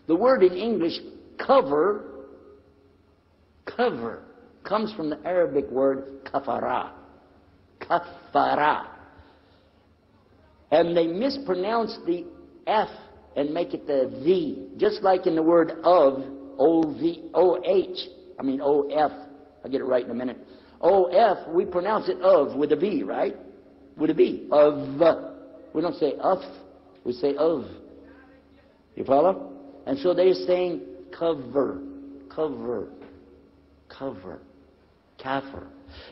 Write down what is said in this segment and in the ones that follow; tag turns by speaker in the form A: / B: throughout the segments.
A: The word in English, cover, comes from the Arabic word kafara. Kafara. And they mispronounce the F and make it the V. Just like in the word of, O-V-O-H. I mean O-F. I'll get it right in a minute. O-F, we pronounce it of with a V, right? With a V. Of. We don't say of. We say of. You follow? And so they're saying cover. Kafir.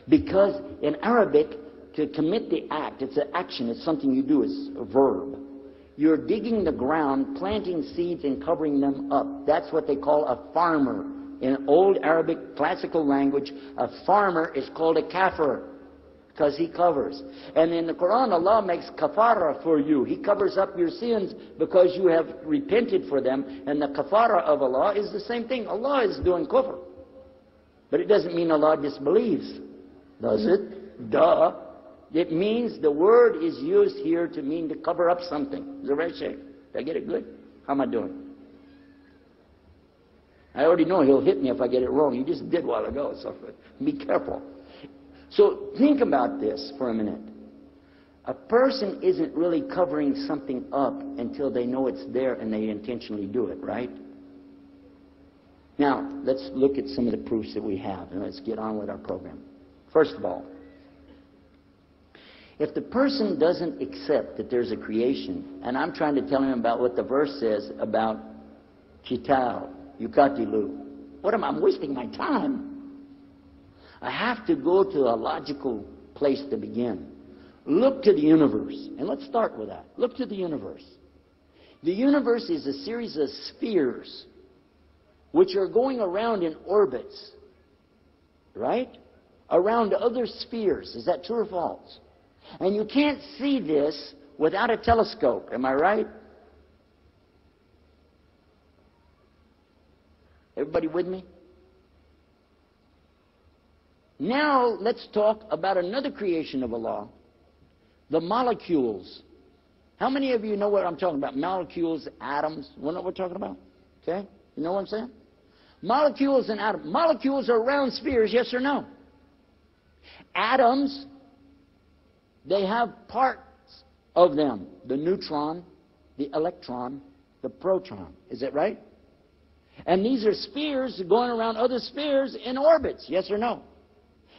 A: Because in Arabic, to commit the act, it's an action, it's something you do, it's a verb. You're digging the ground, planting seeds and covering them up. That's what they call a farmer. In old Arabic classical language, a farmer is called a kafir because he covers. And in the Quran, Allah makes kafara for you. He covers up your sins because you have repented for them. And the kafara of Allah is the same thing. Allah is doing kufr. But it doesn't mean Allah disbelieves, does it? Duh. It means the word is used here to mean to cover up something. Is that right, Sheikh? Did I get it good? How am I doing? I already know he'll hit me if I get it wrong. He just did a while ago, so be careful. So think about this for a minute. A person isn't really covering something up until they know it's there and they intentionally do it, right? Now, let's look at some of the proofs that we have, and let's get on with our program. First of all, if the person doesn't accept that there's a creation, and I'm trying to tell him about what the verse says about Kital, Yukatilu, I'm wasting my time. I have to go to a logical place to begin. Look to the universe, and let's start with that. Look to the universe. The universe is a series of spheres which are going around in orbits, right? Around other spheres. Is that true or false? And you can't see this without a telescope. Am I right? Everybody with me? Now let's talk about another creation of Allah, the molecules. How many of you know what I'm talking about? Molecules, atoms. You know what we're talking about? Okay? You know what I'm saying? Molecules and atoms. Molecules are round spheres, yes or no? Atoms, they have parts of them. The neutron, the electron, the proton. Is that right? And these are spheres going around other spheres in orbits, yes or no?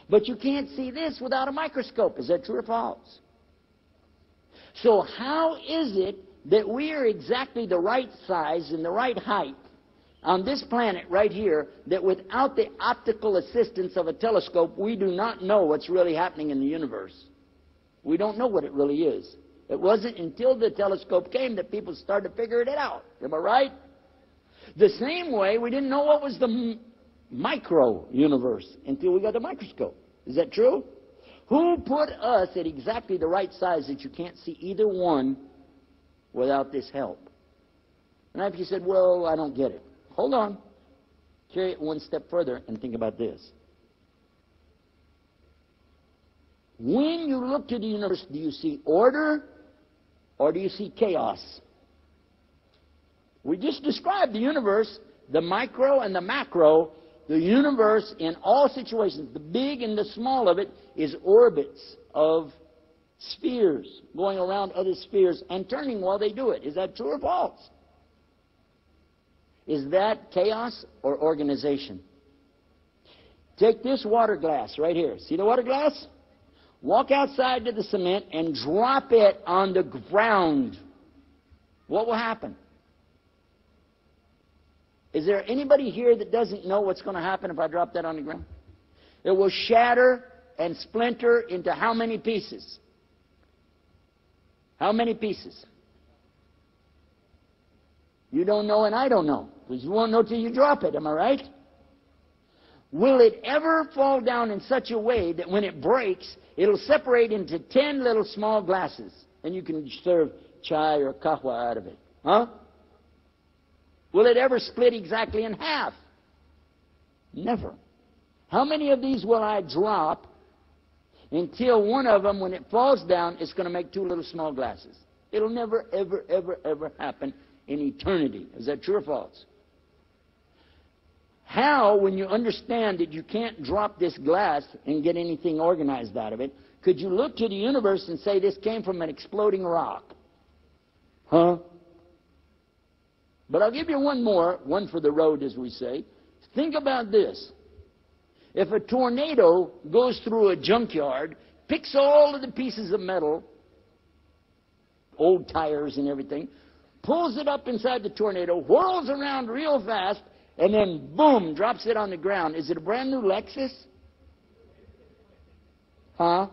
A: But you can't see this without a microscope. Is that true or false? So how is it that we are exactly the right size and the right height on this planet right here, that without the optical assistance of a telescope, we do not know what's really happening in the universe? We don't know what it really is. It wasn't until the telescope came that people started figuring it out. Am I right? The same way, we didn't know what was the micro-universe until we got the microscope. Is that true? Who put us at exactly the right size that you can't see either one without this help? Now if you said, well, I don't get it. Hold on. Carry it one step further and think about this. When you look to the universe, do you see order or do you see chaos? We just described the universe, the micro and the macro. The universe in all situations, the big and the small of it, is orbits of spheres going around other spheres and turning while they do it. Is that true or false? Is that chaos or organization? Take this water glass right here. See the water glass? Walk outside to the cement and drop it on the ground. What will happen? Is there anybody here that doesn't know what's going to happen if I drop that on the ground? It will shatter and splinter into how many pieces? How many pieces? You don't know and I don't know. Because you won't know till you drop it, am I right? Will it ever fall down in such a way that when it breaks, it'll separate into 10 little small glasses and you can serve chai or kahwa out of it? Huh? Will it ever split exactly in half? Never. How many of these will I drop until one of them, when it falls down, is going to make 2 little small glasses? It'll never, ever, ever, ever happen in eternity. Is that true or false? How, when you understand that you can't drop this glass and get anything organized out of it, could you look to the universe and say this came from an exploding rock? Huh? But I'll give you one more, one for the road, as we say. Think about this. If a tornado goes through a junkyard, picks all of the pieces of metal, old tires and everything, pulls it up inside the tornado, whirls around real fast, and then, boom, drops it on the ground. Is it a brand new Lexus? Huh?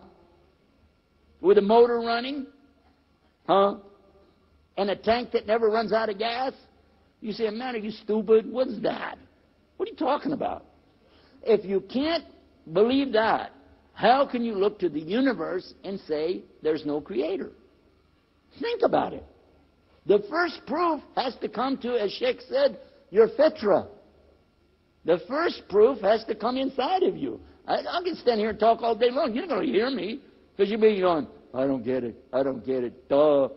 A: With a motor running? Huh? And a tank that never runs out of gas? You say, man, are you stupid? What's that? What are you talking about? If you can't believe that, how can you look to the universe and say there's no creator? Think about it. The first proof has to come to, as Sheikh said, your fitra. The first proof has to come inside of you. I can stand here and talk all day long. You're not going to hear me because you'll be going, I don't get it. I don't get it. Duh.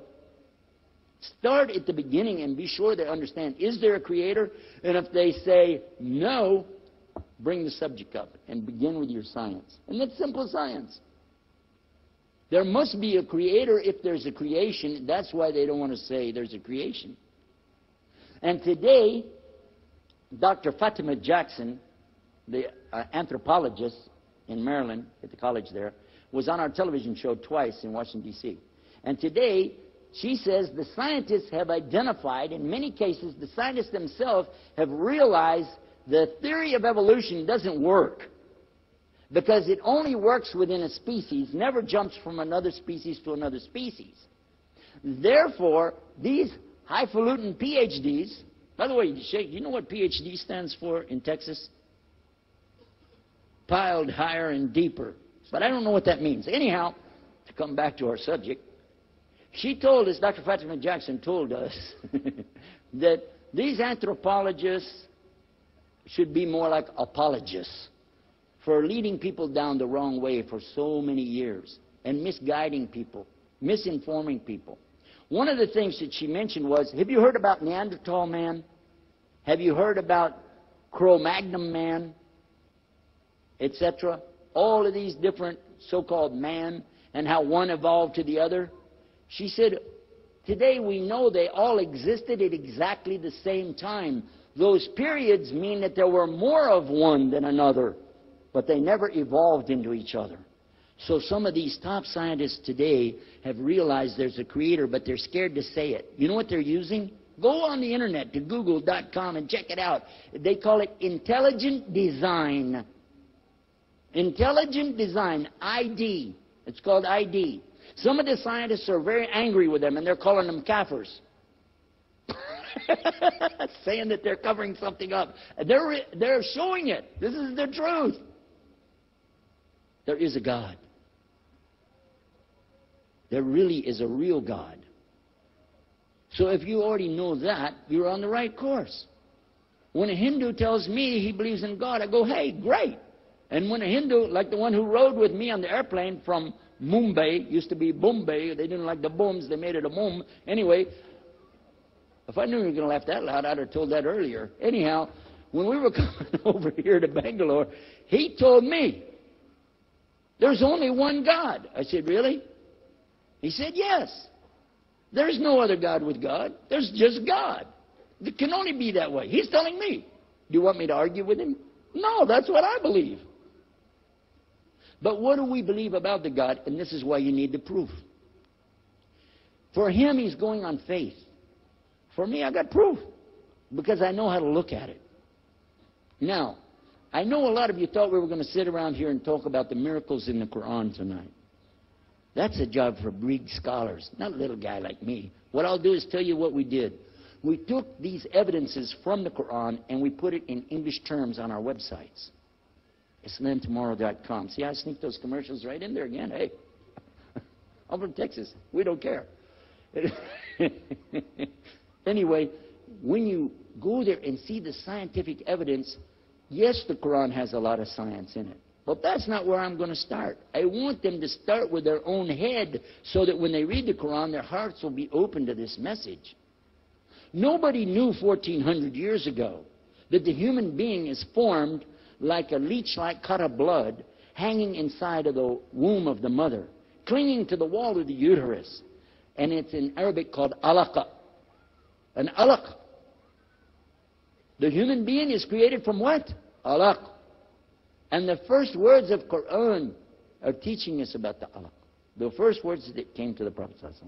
A: Start at the beginning and be sure they understand. Is there a creator? And if they say no, bring the subject up and begin with your science. And that's simple science. There must be a creator if there's a creation. That's why they don't want to say there's a creation. And today, Dr. Fatima Jackson, the anthropologist in Maryland at the college there, was on our television show twice in Washington, D.C. And today, she says the scientists have identified, in many cases, the scientists themselves have realized the theory of evolution doesn't work because it only works within a species, never jumps from another species to another species. Therefore, these highfalutin PhDs, by the way, Sheikh, you know what PhD stands for in Texas? Piled higher and deeper. But I don't know what that means. Anyhow, to come back to our subject, she told us, Dr. Fatima Jackson told us, that these anthropologists should be more like apologists for leading people down the wrong way for so many years and misguiding people, misinforming people. One of the things that she mentioned was, have you heard about Neanderthal man? Have you heard about Cro-Magnon man? Etc. All of these different so-called man and how one evolved to the other. She said, today we know they all existed at exactly the same time. Those periods mean that there were more of one than another, but they never evolved into each other. So some of these top scientists today have realized there's a creator, but they're scared to say it. You know what they're using? Go on the internet to google.com and check it out. They call it intelligent design. Intelligent design, ID. It's called ID. Some of the scientists are very angry with them, and they're calling them kafirs. Saying that they're covering something up. They're showing it. This is the truth. There is a God. There really is a real God. So if you already know that, you're on the right course. When a Hindu tells me he believes in God, I go, hey, great. And when a Hindu, like the one who rode with me on the airplane from Mumbai, used to be Bombay, they didn't like the booms, they made it a boom. Anyway, if I knew you were going to laugh that loud, I'd have told that earlier. Anyhow, when we were coming over here to Bangalore, he told me, there's only one God. I said, really? He said, yes. There's no other God with God. There's just God. It can only be that way. He's telling me. Do you want me to argue with him? No, that's what I believe. But what do we believe about the God? And this is why you need the proof. For him, he's going on faith. For me, I got proof because I know how to look at it. Now, I know a lot of you thought we were going to sit around here and talk about the miracles in the Quran tonight. That's a job for big scholars, not a little guy like me. What I'll do is tell you what we did. We took these evidences from the Quran and we put it in English terms on our websites. IslamTomorrow.com. See, I sneak those commercials right in there again. Hey, I'm from Texas. We don't care. Anyway, when you go there and see the scientific evidence, yes, the Quran has a lot of science in it. But that's not where I'm going to start. I want them to start with their own head so that when they read the Quran, their hearts will be open to this message. Nobody knew 1400 years ago that the human being is formed like a leech-like cut of blood hanging inside of the womb of the mother, clinging to the wall of the uterus. And it's in Arabic called alaqa. An alaq. The human being is created from what? Alaq. And the first words of Quran are teaching us about the alaq. The first words that came to the Prophet ﷺ.